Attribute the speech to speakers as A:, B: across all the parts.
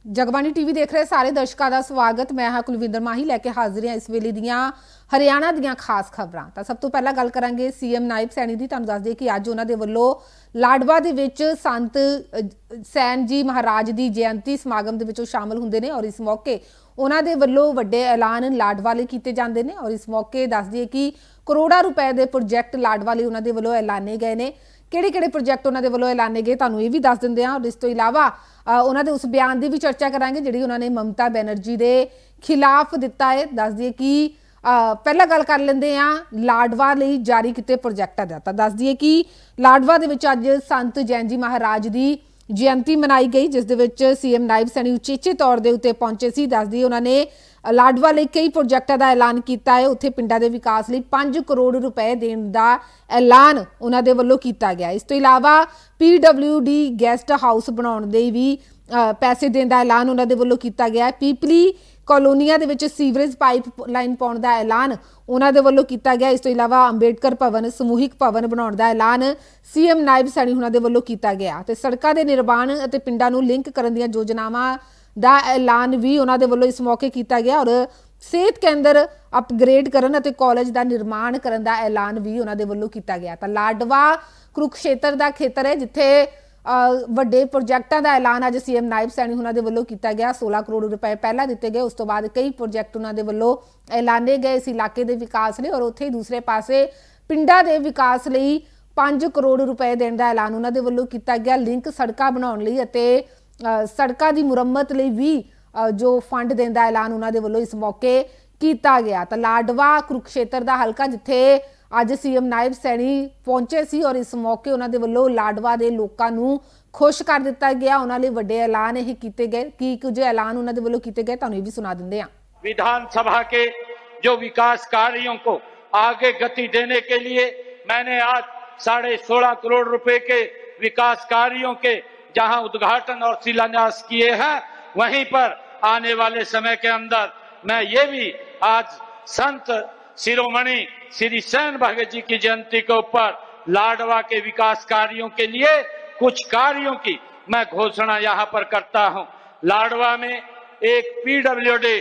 A: Jagbani TV देख रहे सारे दर्शकों का स्वागत। मैं हाँ कुलविंदर माही लैके हाजिर हाँ इस वेले दियां हरियाणा दियां खास खबरां। तो सब तो पहला गल करांगे सीएम नायब सैनी दी। तुहानूं दस दईए कि अज उन्हां दे वल्लों लाडवा दे विच संत सैन जी महाराज की जयंती समागम दे विचों शामिल हुंदे ने और इस मौके उन्हां दे वल्लों वड्डे ऐलान लाडवा लई कीते जांदे ने और इस मौके दस दईए कि करोड़ां रुपए के प्रोजैक्ट लाडवा लई उन्हां दे वल्लों ऐलाने गए ने। किहड़े-किहड़े प्रोजैक्ट उन्हां दे वल्लों ऐलाने गए तुहानूं ये भी दस दिंदे हां और इस तो इलावा उन्हां दे उस बयान की भी चर्चा करांगे जिहड़ी उन्होंने ममता बैनर्जी के खिलाफ दिता है। दस दिए कि पहला गल कर लेंदे आ लाडवा लई जारी किए प्रोजैक्टां दा। दस दिए कि लाडवा दे विच अज संत जैन जी महाराज की जयंती मनाई गई जिस दे विच सीएम नायब सैनी उचेचे तौर के उत्ते पहुंचे सी। दस दिए उन्होंने लाडवा लई कई प्रोजैक्टां का ऐलान किया है। उत्थे पिंडां दे विकास लई 5 करोड़ रुपए देण दा ऐलान उन्हां दे वल्लों कीता गया। इस तो इलावा PWD गैसट हाउस बनाउण दे भी पैसे देण दा ऐलान उन्हां दे वल्लों कीता गया। पीपली कॉलोनिया दे विच सीवरेज पाइप लाइन पाउण दा ऐलान उन्हां दे वल्लों कीता गया। इस तो इलावा अंबेडकर भवन समूहिक भवन बनाउण दा ऐलान सीएम नायब सैनी उन्हां दे वल्लों कीता गया ते सड़कां दे निर्माण अते पिंडां नूं लिंक करन दीआं योजनावां दा ऐलान भी उन्हां दे वल्लों इस मौके कीता गया और सेहत केंद्र अपग्रेड करन अते कॉलेज दा निर्माण करन दा ऐलान भी उन्हां दे वल्लों कीता गया। तां लाडवा कुरुक्षेत्र दा खेतर है जिथे ਵੱਡੇ प्रोजैक्टां का ऐलान अज सीएम नायब सैनी उन्हां दे वल्लों कीता गया। 16 करोड़ रुपए पहला दिते गए, उस तो बाद कई प्रोजैक्ट उन्हां दे वल्लों ऐलाने गए इस इलाके के विकास लई और उत्थे दूसरे पासे पिंडां दे विकास लई 5 करोड़ रुपए देण दा ऐलान उन्हां दे वल्लों कीता गया। लिंक सड़कां बनाउण लई अते सड़कां दी मुरम्मत लई भी जो फंड देण दा ऐलान उन्हां दे वल्लों इस मौके कीता गया। तां लाडवा कुरुक्षेत्र दा हलका जिथे अज सीएम नायब सैनी पहुंचे सी और इस मौके उन्हां दे वल्लों लाडवा दे लोकां नूं खुश कर दिता गया। उन्हां लई वड्डे ऐलान यह कीते गए कि कुछ ऐलान उन्हां दे वल्लों कीते गए तुहानूं भी सुना दिंदे हां।
B: विधानसभा के जो विकास कार्यों को आगे गति देने के लिए मैंने आज 16.5 करोड़ रुपए के विकास कार्यों के जहां उद्घाटन और शिलान्यास किए हैं, वहीं पर आने वाले समय के अंदर मैं ये भी आज संत शिरोमणि श्री सैन भगत जी की जयंती के ऊपर लाडवा के विकास कार्यों के लिए कुछ कार्यों की मैं घोषणा यहां पर करता हूं। लाडवा में एक PWD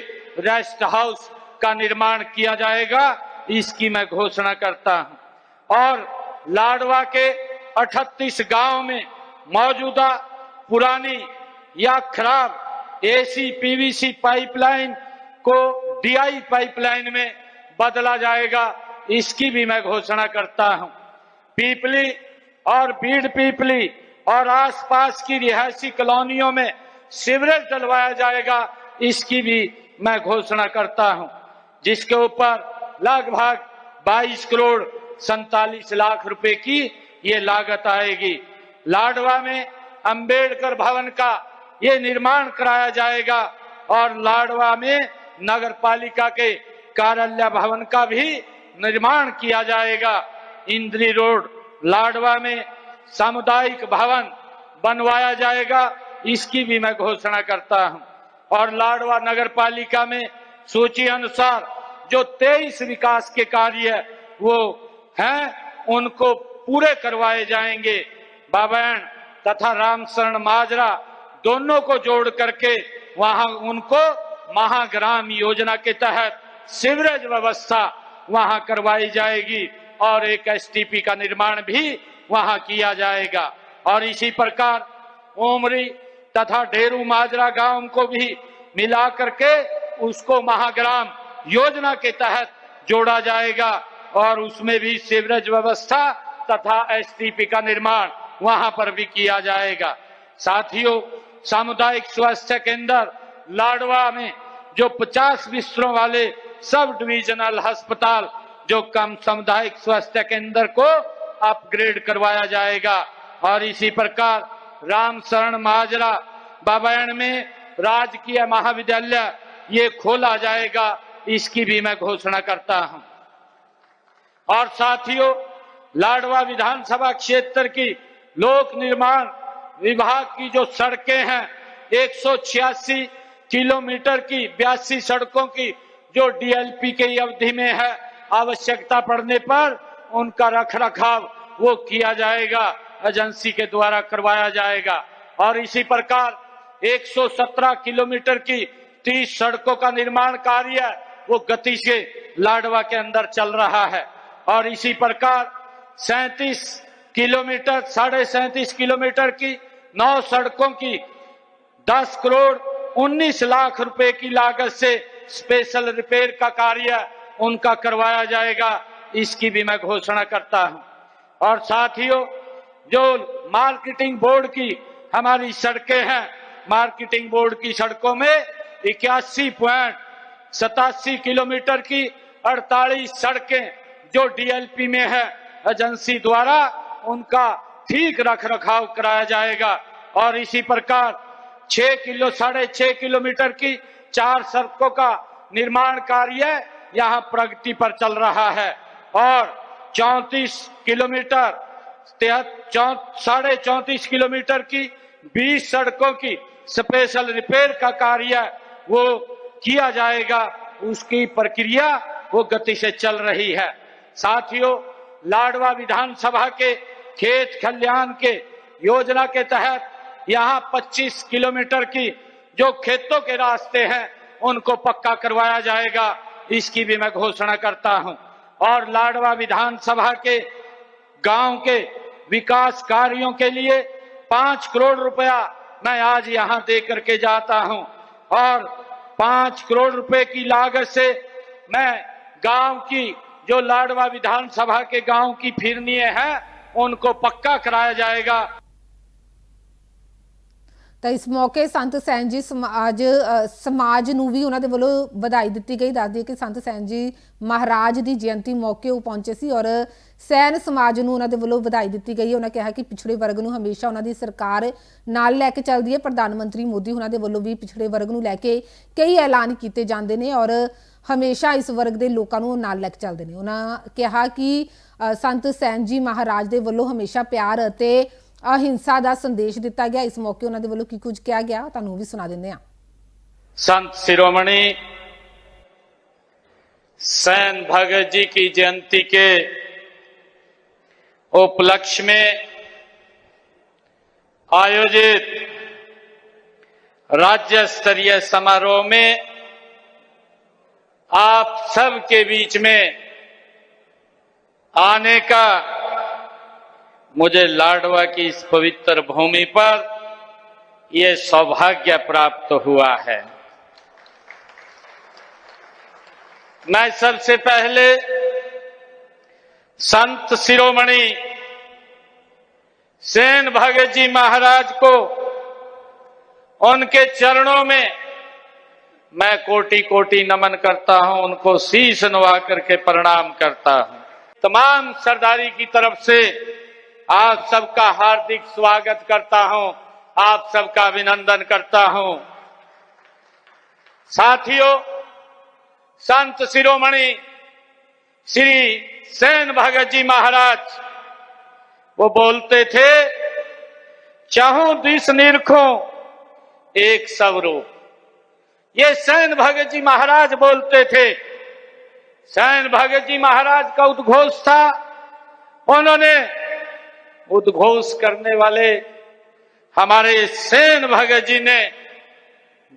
B: रेस्ट हाउस का निर्माण किया जाएगा, इसकी मैं घोषणा करता हूं। और लाडवा के 38 गांव में मौजूदा पुरानी या खराब AC PVC पाइपलाइन को DI पाइपलाइन में बदला जाएगा, इसकी भी मैं घोषणा करता हूं। पीपली और बीड़ पीपली और आसपास की रिहायशी कॉलोनियों में सीवरेज डलवाया जाएगा, इसकी भी मैं घोषणा करता हूं, जिसके ऊपर लगभग 22 करोड़ 47 लाख रुपए की ये लागत आएगी। लाडवा में अंबेडकर भवन का ये निर्माण कराया जाएगा और लाडवा में नगर पालिका के कार्यालय भवन का भी निर्माण किया जाएगा। इंद्री रोड लाडवा में सामुदायिक भवन बनवाया जाएगा, इसकी भी मैं घोषणा करता हूं। और लाडवा नगर पालिका में सूची अनुसार जो 23 विकास के कार्य वो हैं, उनको पूरे करवाए जाएंगे। बाबैन तथा रामशरण माजरा दोनों को जोड़ करके वहां उनको महाग्राम योजना के तहत सीवरेज व्यवस्था वहां करवाई जाएगी और एक STP का निर्माण भी वहां किया जाएगा। और इसी प्रकार ओमरी तथा ढेरू माजरा गांव को भी मिला करके उसको महाग्राम योजना के तहत जोड़ा जाएगा और उसमें भी सीवरेज व्यवस्था तथा STP का निर्माण वहां पर भी किया जाएगा। साथियों, सामुदायिक स्वास्थ्य केंद्र लाडवा में जो 50 बिस्तरों वाले सब डिविजनल अस्पताल जो कम सामुदायिक स्वास्थ्य केंद्र को अपग्रेड करवाया जाएगा। और इसी प्रकार रामशरण माजरा बाबैन में राजकीय महाविद्यालय ये खोला जाएगा, इसकी भी मैं घोषणा करता हूं। और साथियों, लाडवा विधानसभा क्षेत्र की लोक निर्माण विभाग की जो सड़कें हैं 186 किलोमीटर की 82 सड़कों की जो DLP की अवधि में है, आवश्यकता पड़ने पर उनका रखरखाव वो किया जाएगा, एजेंसी के द्वारा करवाया जाएगा। और इसी प्रकार 117 किलोमीटर की 30 सड़कों का निर्माण कार्य वो गति से लाडवा के अंदर चल रहा है। और इसी प्रकार 37 किलोमीटर की 9 सड़कों की 10 करोड़ 19 लाख रुपए की लागत से स्पेशल रिपेयर का कार्य उनका करवाया जाएगा, इसकी भी मैं घोषणा करता हूं। और साथियों, जो मार्केटिंग बोर्ड की हमारी सड़कें हैं, मार्केटिंग बोर्ड की सड़कों में 81.87 किलोमीटर की 48 सड़कें जो डीएलपी में है, एजेंसी द्वारा उनका ठीक रख रखाव कराया जाएगा। और इसी प्रकार 6.5 किलोमीटर की 4 सड़कों का निर्माण कार्य यहां प्रगति पर चल रहा है। और 34 किलोमीटर 34.5 किलोमीटर की 20 सड़कों की स्पेशल रिपेयर का कार्य वो किया जाएगा, उसकी प्रक्रिया वो गति से चल रही है। साथियों, लाडवा विधानसभा के खेत खलियान के योजना के तहत यहां 25 किलोमीटर की जो खेतों के रास्ते हैं उनको पक्का करवाया जाएगा, इसकी भी मैं घोषणा करता हूं। और लाडवा विधानसभा के गांव के विकास कार्यों के लिए 5 करोड़ रुपया मैं आज यहां दे करके जाता हूं। और 5 करोड़ रुपए की लागत से मैं गांव की जो लाडवा विधानसभा के गांव की फिरनियां हैं उनको पक्का कराया जाएगा।
A: ਤਾਂ ਇਸ ਮੌਕੇ ਸੰਤ ਸੈਨ ਜੀ ਸਮਾਜ ਨੂੰ ਵੀ ਉਹਨਾਂ ਦੇ ਵੱਲੋਂ ਵਧਾਈ ਦਿੱਤੀ ਗਈ। ਦੱਸਦੀ ਹੈ ਕਿ ਸੰਤ ਸੈਨ ਜੀ ਮਹਾਰਾਜ ਦੀ ਜਯੰਤੀ ਮੌਕੇ ਉਹ ਪਹੁੰਚੇ ਸੀ ਔਰ ਸੈਨ ਸਮਾਜ ਨੂੰ ਉਹਨਾਂ ਦੇ ਵੱਲੋਂ ਵਧਾਈ ਦਿੱਤੀ ਗਈ। ਉਹਨਾਂ ਕਿਹਾ ਕਿ ਪਿਛੜੇ ਵਰਗ ਨੂੰ ਹਮੇਸ਼ਾ ਉਹਨਾਂ ਦੀ ਸਰਕਾਰ ਨਾਲ ਲੈ ਕੇ ਚੱਲਦੀ ਹੈ। ਪ੍ਰਧਾਨ ਮੰਤਰੀ ਮੋਦੀ ਉਹਨਾਂ ਦੇ ਵੱਲੋਂ ਵੀ ਪਿਛੜੇ ਵਰਗ ਨੂੰ ਲੈ ਕੇ ਕਈ ਐਲਾਨ ਕੀਤੇ ਜਾਂਦੇ ਨੇ ਔਰ ਹਮੇਸ਼ਾ ਇਸ ਵਰਗ ਦੇ ਲੋਕਾਂ ਨੂੰ ਨਾਲ ਲੈ ਕੇ ਚੱਲਦੇ ਨੇ। ਉਹਨਾਂ ਕਿਹਾ ਕਿ ਸੰਤ ਸੈਨ ਜੀ ਮਹਾਰਾਜ ਦੇ ਵੱਲੋਂ ਹਮੇਸ਼ਾ ਪਿਆਰ ਅਤੇ अहिंसा का संदेश दिता गया। इस मौके उन्होंने वालों की कुछ कहा गया, तुहानू भी सुना देंगे।
B: संत शिरोमणि सैन भगत जी की जयंती के उपलक्ष्य में आयोजित राज्य स्तरीय समारोह में आप सबके बीच में आने का मुझे लाडवा की इस पवित्र भूमि पर यह सौभाग्य प्राप्त हुआ है। मैं सबसे पहले संत शिरोमणि सेन भगत जी महाराज को उनके चरणों में मैं कोटि कोटि नमन करता हूं, उनको शीश नवा करके प्रणाम करता हूं। तमाम सरदारी की तरफ से आप सबका हार्दिक स्वागत करता हूं, आप सबका अभिनंदन करता हूं। साथियों, संत शिरोमणि श्री सेन भगत जी महाराज वो बोलते थे, चाहूं दिस निरखूं एक स्वरूप। ये सैन भगत जी महाराज बोलते थे। सैन भगत जी महाराज का उद्घोष था। उन्होंने उद्घोष करने वाले हमारे सेन भगत जी ने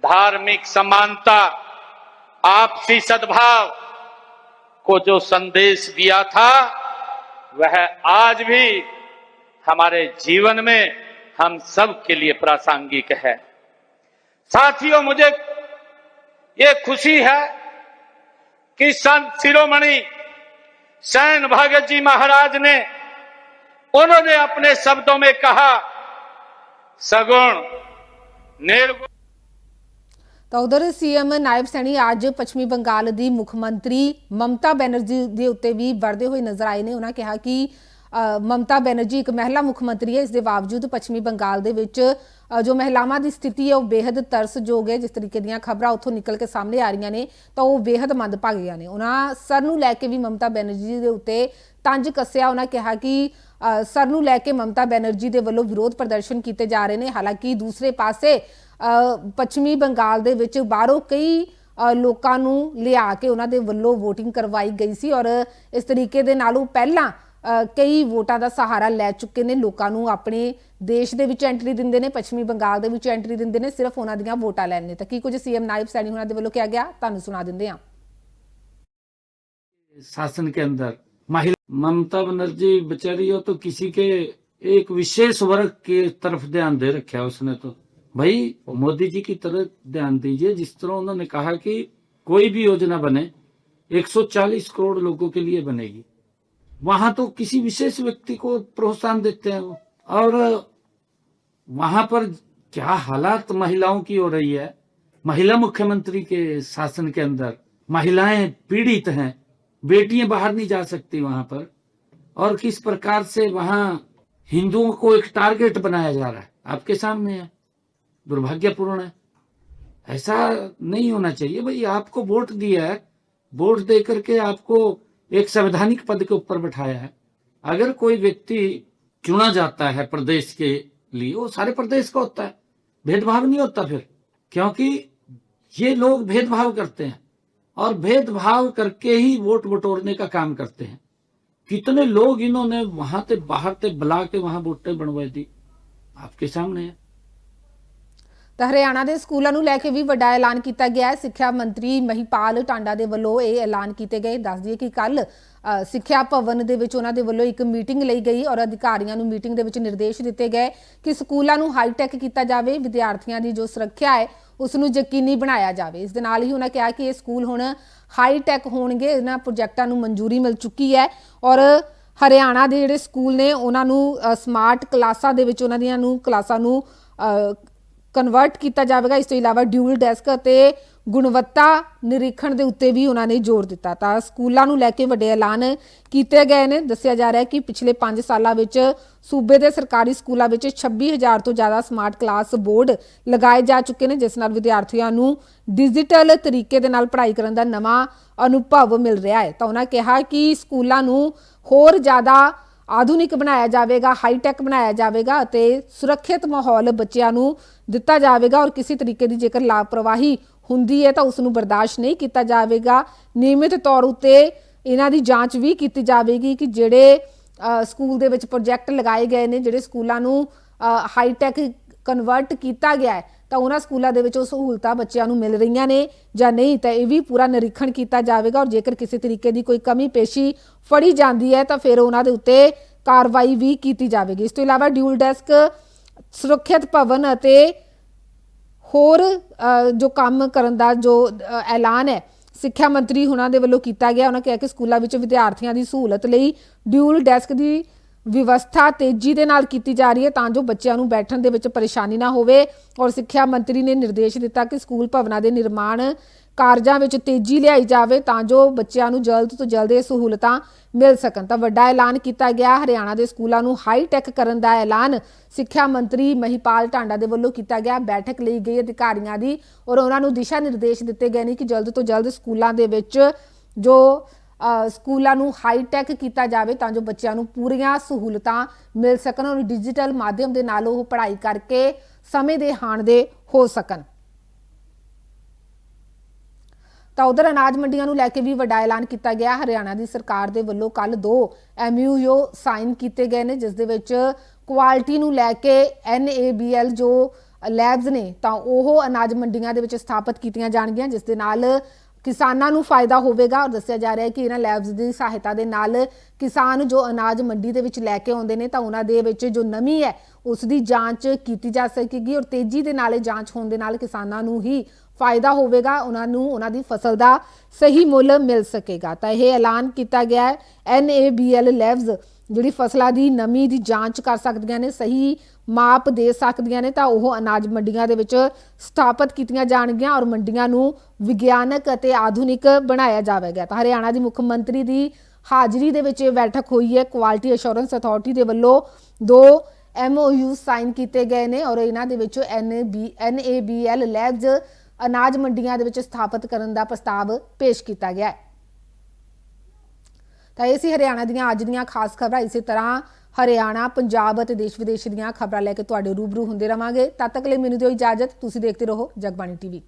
B: धार्मिक समानता, आपसी सद्भाव को जो संदेश दिया था वह आज भी हमारे जीवन में हम सब के लिए प्रासंगिक है। साथियों, मुझे ये खुशी है कि संत शिरोमणि सैन भगत जी महाराज ने उन्होंने अपने शब्दों में कहा, सगुण निर्गुण।
A: तो उधर सीएम नायब सैनी आज पश्चिमी बंगाल की मुख्यमंत्री ममता बनर्जी के उत्ते भी बढ़ते हुए नजर आए ने। उन्होंने कहा कि ममता बनर्जी एक महिला मुख्यमंत्री है, इसके बावजूद पश्चिमी बंगाल दे विच जो महिलावां की स्थिति है वह बेहद तरसयोग है। जिस तरीके दी खबरां उत्थों निकल के सामने आ रही ने तो वह बेहद मंदभागियां ने। उन्होंने सर नूं लैके भी ममता बनर्जी के उत्ते तंज कसिया। उन्होंने कहा कि सर नूं लैके ममता बनर्जी के वल्लों विरोध प्रदर्शन किए जा रहे हैं। हालांकि दूसरे पासे पश्चिमी बंगाल दे विच बाहरों कई लोगों नूं लिया के उन्हां दे वल्लों वोटिंग करवाई गई सी और इस तरीके दे नालों पहलां ਕਈ ਵੋਟਾਂ ਦਾ ਸਹਾਰਾ ਲੈ ਚੁੱਕੇ ਨੇ, ਲੋਕਾਂ ਨੂੰ ਆਪਣੇ ਦੇਸ਼ ਦੇ ਵਿੱਚ ਐਂਟਰੀ ਦਿੰਦੇ ਨੇ, ਪੱਛਮੀ ਬੰਗਾਲ ਦੇ ਵਿੱਚ ਐਂਟਰੀ ਦਿੰਦੇ ਨੇ ਸਿਰਫ ਉਹਨਾਂ ਦੀਆਂ ਵੋਟਾਂ ਲੈਣ ਨੇ। ਤਾਂ ਕੀ ਕੁਝ ਸੀਐਮ ਨਾਇਬ ਸੈਣੀ ਉਹਨਾਂ ਦੇ ਵੱਲੋਂ ਕਿਹਾ ਗਿਆ, ਤੁਹਾਨੂੰ ਸੁਣਾ ਦਿੰਦੇ ਹਾਂ।
C: शासन के अंदर महिला ममता बनर्जी बेचारी हो तो किसी के एक विशेष वर्ग की तरफ ध्यान दे रखा है उसने। तो भाई मोदी जी की तरह ध्यान दीजिए। जिस तरह उन्होंने कहा कि कोई भी योजना बने 140 करोड़ लोगों के लिए बनेगी, वहां तो किसी विशेष व्यक्ति को प्रोत्साहन देते हैं वो। और वहां पर क्या हालात महिलाओं की हो रही है, महिला मुख्यमंत्री के शासन के अंदर महिलाएं पीड़ित हैं, बेटियां बाहर नहीं जा सकती वहां पर, और किस प्रकार से वहां हिंदुओं को एक टारगेट बनाया जा रहा है आपके सामने है। दुर्भाग्यपूर्ण है, ऐसा नहीं होना चाहिए। भाई आपको वोट दिया है, वोट दे करके आपको एक संवैधानिक पद के ऊपर बैठाया है। अगर कोई व्यक्ति चुना जाता है प्रदेश के लिए, वो सारे प्रदेश का होता है, भेदभाव नहीं होता फिर, क्योंकि ये लोग भेदभाव करते हैं और भेदभाव करके ही वोट बटोरने का काम करते हैं। कितने लोग इन्होंने वहां से बाहर से बुला के वहां वोटें बनवाई दी, आपके सामने है।
A: ਤਾਂ ਹਰਿਆਣਾ ਦੇ ਸਕੂਲਾਂ ਨੂੰ ਲੈ ਕੇ ਵੀ ਵੱਡਾ ਐਲਾਨ ਕੀਤਾ ਗਿਆ ਹੈ। ਸਿੱਖਿਆ ਮੰਤਰੀ ਮਹੀਪਾਲ ਟਾਂਡਾ ਦੇ ਵੱਲੋਂ ਇਹ ਐਲਾਨ ਕੀਤੇ ਗਏ। ਦੱਸ ਦਈਏ ਕਿ ਕੱਲ ਸਿੱਖਿਆ ਭਵਨ ਦੇ ਵਿੱਚ ਉਹਨਾਂ ਦੇ ਵੱਲੋਂ ਇੱਕ ਮੀਟਿੰਗ ਲਈ ਗਈ ਔਰ ਅਧਿਕਾਰੀਆਂ ਨੂੰ ਮੀਟਿੰਗ ਦੇ ਵਿੱਚ ਨਿਰਦੇਸ਼ ਦਿੱਤੇ ਗਏ ਕਿ ਸਕੂਲਾਂ ਨੂੰ ਹਾਈਟੈਕ ਕੀਤਾ ਜਾਵੇ, ਵਿਦਿਆਰਥੀਆਂ ਦੀ ਜੋ ਸੁਰੱਖਿਆ ਹੈ ਉਸ ਨੂੰ ਯਕੀਨੀ ਬਣਾਇਆ ਜਾਵੇ। ਇਸ ਦੇ ਨਾਲ ਹੀ ਉਹਨਾਂ ਕਿਹਾ ਕਿ ਇਹ ਸਕੂਲ ਹੁਣ ਹਾਈਟੈਕ ਹੋਣਗੇ। ਇਹਨਾਂ ਪ੍ਰੋਜੈਕਟਾਂ ਨੂੰ ਮਨਜ਼ੂਰੀ ਮਿਲ ਚੁੱਕੀ ਹੈ ਔਰ ਹਰਿਆਣਾ ਦੇ ਜਿਹੜੇ ਸਕੂਲ ਨੇ ਉਹਨਾਂ ਨੂੰ ਸਮਾਰਟ ਕਲਾਸਾਂ ਦੇ ਵਿੱਚ ਉਹਨਾਂ ਦੀਆਂ ਨੂੰ ਕਲਾਸਾਂ ਨੂੰ ਕਨਵਰਟ ਕੀਤਾ ਜਾਵੇਗਾ। ਇਸ ਤੋਂ ਇਲਾਵਾ ਡਿਊਲ ਡੈਸਕ ਅਤੇ ਗੁਣਵੱਤਾ ਨਿਰੀਖਣ ਦੇ ਉੱਤੇ ਵੀ ਉਹਨਾਂ ਨੇ ਜ਼ੋਰ ਦਿੱਤਾ। ਤਾਂ ਸਕੂਲਾਂ ਨੂੰ ਲੈ ਕੇ ਵੱਡੇ ਐਲਾਨ ਕੀਤੇ ਗਏ ਨੇ। ਦੱਸਿਆ ਜਾ ਰਿਹਾ ਹੈ ਕਿ ਪਿਛਲੇ 5 ਸਾਲਾਂ ਵਿੱਚ ਸੂਬੇ ਦੇ ਸਰਕਾਰੀ ਸਕੂਲਾਂ ਵਿੱਚ 26,000 ਤੋਂ ਜ਼ਿਆਦਾ ਸਮਾਰਟ ਕਲਾਸ ਬੋਰਡ ਲਗਾਏ ਜਾ ਚੁੱਕੇ ਨੇ, ਜਿਸ ਨਾਲ ਵਿਦਿਆਰਥੀਆਂ ਨੂੰ ਡਿਜੀਟਲ ਤਰੀਕੇ ਦੇ ਨਾਲ ਪੜ੍ਹਾਈ ਕਰਨ ਦਾ ਨਵਾਂ ਅਨੁਭਵ ਮਿਲ ਰਿਹਾ ਹੈ। ਤਾਂ ਉਹਨਾਂ ਕਿਹਾ ਕਿ ਸਕੂਲਾਂ ਨੂੰ ਹੋਰ ਜ਼ਿਆਦਾ ਆਧੁਨਿਕ ਬਣਾਇਆ ਜਾਵੇਗਾ, ਹਾਈਟੈਕ ਬਣਾਇਆ ਜਾਵੇਗਾ ਅਤੇ ਸੁਰੱਖਿਅਤ ਮਾਹੌਲ ਬੱਚਿਆਂ ਨੂੰ ਦਿੱਤਾ ਜਾਵੇਗਾ ਔਰ ਕਿਸੇ ਤਰੀਕੇ ਦੀ ਜੇਕਰ ਲਾਪਰਵਾਹੀ ਹੁੰਦੀ ਹੈ ਤਾਂ ਉਸ ਨੂੰ ਬਰਦਾਸ਼ਤ ਨਹੀਂ ਕੀਤਾ ਜਾਵੇਗਾ। ਨਿਯਮਿਤ ਤੌਰ ਉੱਤੇ ਇਹਨਾਂ ਦੀ ਜਾਂਚ ਵੀ ਕੀਤੀ ਜਾਵੇਗੀ ਕਿ ਜਿਹੜੇ ਸਕੂਲ ਦੇ ਵਿੱਚ ਪ੍ਰੋਜੈਕਟ ਲਗਾਏ ਗਏ ਨੇ, ਜਿਹੜੇ ਸਕੂਲਾਂ ਨੂੰ ਹਾਈਟੈਕ ਕਨਵਰਟ ਕੀਤਾ ਗਿਆ ਹੈ, ਤਾਂ ਉਹਨਾਂ ਸਕੂਲਾਂ ਦੇ ਵਿੱਚ ਉਹ ਸਹੂਲਤਾਂ ਬੱਚਿਆਂ ਨੂੰ ਮਿਲ ਰਹੀਆਂ ਨੇ ਜਾਂ ਨਹੀਂ, ਤਾਂ ਇਹ ਵੀ ਪੂਰਾ ਨਿਰੀਖਣ ਕੀਤਾ ਜਾਵੇਗਾ। ਔਰ ਜੇਕਰ ਕਿਸੇ ਤਰੀਕੇ ਦੀ ਕੋਈ ਕਮੀ ਪੇਸ਼ੀ ਫੜੀ ਜਾਂਦੀ ਹੈ ਤਾਂ ਫਿਰ ਉਹਨਾਂ ਦੇ ਉੱਤੇ ਕਾਰਵਾਈ ਵੀ ਕੀਤੀ ਜਾਵੇਗੀ। ਇਸ ਤੋਂ ਇਲਾਵਾ ਡਿਊਲ ਡੈਸਕ, ਸੁਰੱਖਿਅਤ ਭਵਨ ਅਤੇ ਹੋਰ ਜੋ ਕੰਮ ਕਰਨ ਦਾ ਜੋ ਐਲਾਨ ਹੈ ਸਿੱਖਿਆ ਮੰਤਰੀ ਉਹਨਾਂ ਦੇ ਵੱਲੋਂ ਕੀਤਾ ਗਿਆ। ਉਹਨਾਂ ਕਿਹਾ ਕਿ ਸਕੂਲਾਂ ਵਿੱਚ ਵਿਦਿਆਰਥੀਆਂ ਦੀ ਸਹੂਲਤ ਲਈ ਡਿਊਲ ਡੈਸਕ ਦੀ ਵਿਵਸਥਾ ਤੇਜ਼ੀ ਦੇ ਨਾਲ ਕੀਤੀ ਜਾ ਰਹੀ ਹੈ ਤਾਂ ਜੋ ਬੱਚਿਆਂ ਨੂੰ ਬੈਠਣ ਦੇ ਵਿੱਚ ਪਰੇਸ਼ਾਨੀ ਨਾ ਹੋਵੇ। ਔਰ ਸਿੱਖਿਆ ਮੰਤਰੀ ਨੇ ਨਿਰਦੇਸ਼ ਦਿੱਤਾ ਕਿ ਸਕੂਲ ਭਵਨਾਂ ਦੇ ਨਿਰਮਾਣ ਕਾਰਜਾਂ ਵਿੱਚ ਤੇਜ਼ੀ ਲਿਆਈ ਜਾਵੇ ਤਾਂ ਜੋ ਬੱਚਿਆਂ ਨੂੰ ਜਲਦ ਤੋਂ ਜਲਦ ਇਹ ਸਹੂਲਤਾਂ ਮਿਲ ਸਕਣ। ਤਾਂ ਵੱਡਾ ਐਲਾਨ ਕੀਤਾ ਗਿਆ। ਹਰਿਆਣਾ ਦੇ ਸਕੂਲਾਂ ਨੂੰ ਹਾਈਟੈਕ ਕਰਨ ਦਾ ਐਲਾਨ ਸਿੱਖਿਆ ਮੰਤਰੀ ਮਹੀਪਾਲ ਟਾਂਡਾ ਦੇ ਵੱਲੋਂ ਕੀਤਾ ਗਿਆ। ਬੈਠਕ ਲਈ ਗਈ ਅਧਿਕਾਰੀਆਂ ਦੀ ਔਰ ਉਹਨਾਂ ਨੂੰ ਦਿਸ਼ਾ ਨਿਰਦੇਸ਼ ਦਿੱਤੇ ਗਏ ਨੇ ਕਿ ਜਲਦ ਤੋਂ ਜਲਦ ਸਕੂਲਾਂ ਦੇ ਵਿੱਚ ਜੋ ਸਕੂਲਾਂ ਨੂੰ ਹਾਈਟੈਕ ਕੀਤਾ ਜਾਵੇ ਤਾਂ ਜੋ ਬੱਚਿਆਂ ਨੂੰ ਪੂਰੀਆਂ ਸਹੂਲਤਾਂ ਮਿਲ ਸਕਣ ਔਰ ਡਿਜੀਟਲ ਮਾਧਿਅਮ ਦੇ ਨਾਲ ਉਹ ਪੜ੍ਹਾਈ ਕਰਕੇ ਸਮੇਂ ਦੇ ਹਾਣ ਦੇ ਹੋ ਸਕਣ। ਤਾਂ ਉਧਰ ਅਨਾਜ ਮੰਡੀਆਂ ਨੂੰ ਲੈ ਕੇ ਵੀ ਵੱਡਾ ਐਲਾਨ ਕੀਤਾ ਗਿਆ। ਹਰਿਆਣਾ ਦੀ ਸਰਕਾਰ ਦੇ ਵੱਲੋਂ ਕੱਲ 2 MOU ਸਾਈਨ ਕੀਤੇ ਗਏ ਨੇ, ਜਿਸ ਦੇ ਵਿੱਚ ਕੁਆਲਿਟੀ ਨੂੰ ਲੈ ਕੇ NABL ਜੋ ਲੈਬਸ ਨੇ ਤਾਂ ਉਹ ਅਨਾਜ ਮੰਡੀਆਂ ਦੇ ਵਿੱਚ ਸਥਾਪਿਤ ਕੀਤੀਆਂ ਜਾਣਗੀਆਂ, ਜਿਸ ਦੇ ਨਾਲ ਕਿਸਾਨਾਂ ਨੂੰ ਫਾਇਦਾ ਹੋਵੇਗਾ। ਔਰ ਦੱਸਿਆ ਜਾ ਰਿਹਾ ਹੈ ਕਿ ਇਹਨਾਂ ਲੈਬਸ ਦੀ ਸਹਾਇਤਾ ਦੇ ਨਾਲ ਕਿਸਾਨ ਜੋ ਅਨਾਜ ਮੰਡੀ ਦੇ ਵਿੱਚ ਲੈ ਕੇ ਆਉਂਦੇ ਨੇ ਤਾਂ ਉਹਨਾਂ ਦੇ ਵਿੱਚ ਜੋ ਨਮੀ ਹੈ ਉਸ ਦੀ ਜਾਂਚ ਕੀਤੀ ਜਾ ਸਕੇਗੀ ਔਰ ਤੇਜ਼ੀ ਦੇ ਨਾਲ ਇਹ ਜਾਂਚ ਹੋਣ ਦੇ ਨਾਲ ਕਿਸਾਨਾਂ ਨੂੰ ਹੀ ਫਾਇਦਾ ਹੋਵੇਗਾ, ਉਹਨਾਂ ਨੂੰ ਉਹਨਾਂ ਦੀ ਫਸਲ ਦਾ ਸਹੀ ਮੁੱਲ ਮਿਲ ਸਕੇਗਾ। ਤਾਂ ਇਹ ਐਲਾਨ ਕੀਤਾ ਗਿਆ ਹੈ। NABL ਲੈਬਸ ਜਿਹੜੀ ਫਸਲਾਂ ਦੀ ਨਮੀ ਦੀ ਜਾਂਚ ਕਰ ਸਕਦੀਆਂ ਨੇ, ਸਹੀ ਮਾਪ ਦੇ ਸਕਦੀਆਂ ਨੇ, ਤਾਂ ਉਹ ਅਨਾਜ ਮੰਡੀਆਂ ਦੇ ਵਿੱਚ ਸਥਾਪਿਤ ਕੀਤੀਆਂ ਜਾਣਗੀਆਂ ਔਰ ਮੰਡੀਆਂ ਨੂੰ ਵਿਗਿਆਨਕ ਅਤੇ ਆਧੁਨਿਕ ਬਣਾਇਆ ਜਾਵੇਗਾ। ਤਾਂ ਹਰਿਆਣਾ ਦੀ ਮੁੱਖ ਮੰਤਰੀ ਦੀ ਹਾਜ਼ਰੀ ਦੇ ਵਿੱਚ ਇਹ ਬੈਠਕ ਹੋਈ ਹੈ। ਕੁਆਲਿਟੀ ਅਸ਼ੋਰੈਂਸ ਅਥਾਰਟੀ ਦੇ ਵੱਲੋਂ 2 MOU ਸਾਈਨ ਕੀਤੇ ਗਏ ਨੇ ਔਰ ਇਹਨਾਂ ਦੇ ਵਿੱਚੋਂ NABL ਲੈਬਸ ਅਨਾਜ ਮੰਡੀਆਂ ਦੇ ਵਿੱਚ ਸਥਾਪਿਤ ਕਰਨ ਦਾ ਪ੍ਰਸਤਾਵ ਪੇਸ਼ ਕੀਤਾ ਗਿਆ ਹੈ। ਤਾਂ ਇਹ ਸੀ ਹਰਿਆਣਾ ਦੀਆਂ ਅੱਜ ਦੀਆਂ ਖਾਸ ਖਬਰਾਂ। ਇਸੇ ਤਰ੍ਹਾਂ ਹਰਿਆਣਾ, ਪੰਜਾਬ ਅਤੇ ਦੇਸ਼ ਵਿਦੇਸ਼ ਦੀਆਂ ਖਬਰਾਂ ਲੈ ਕੇ ਤੁਹਾਡੇ ਰੂਬਰੂ ਹੁੰਦੇ ਰਵਾਂਗੇ। ਤਦ ਤੱਕ ਲਈ ਮੈਨੂੰ ਦਿਓ ਇਜਾਜ਼ਤ। ਤੁਸੀਂ ਦੇਖਦੇ ਰਹੋ ਜਗਬਾਣੀ TV।